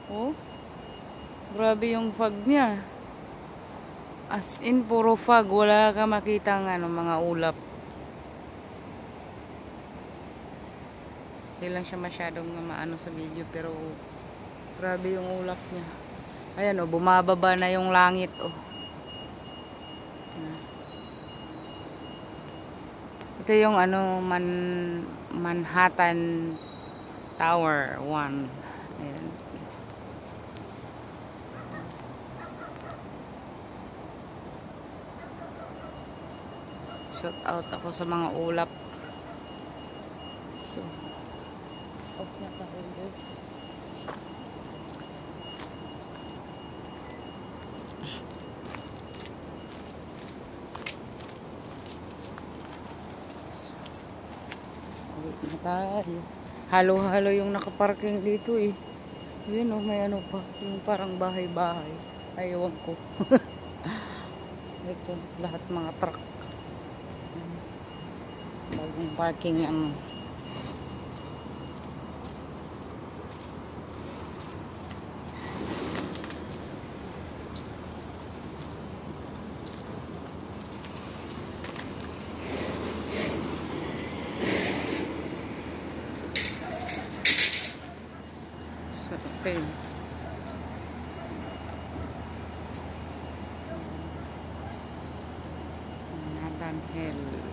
Oh, grabe yung fog niya. As in, puro fog. Wala ka makita ng mga ulap. Hindi lang siya masyadong maano sa video, pero grabe yung ulap niya. Ayan, oh, bumababa na yung langit, oh. Ito yung Manhattan Tower 1. Ayan. Shout out ako sa mga ulap. So, off na tayo, guys. Na tayo. Halo-halo yung nakaparking dito eh. Yun oh, may ano pa. Yung parang bahay-bahay. Ayawan ko. Ito, lahat mga truck. Bagong parking yan. Okay. Manhattan Hill.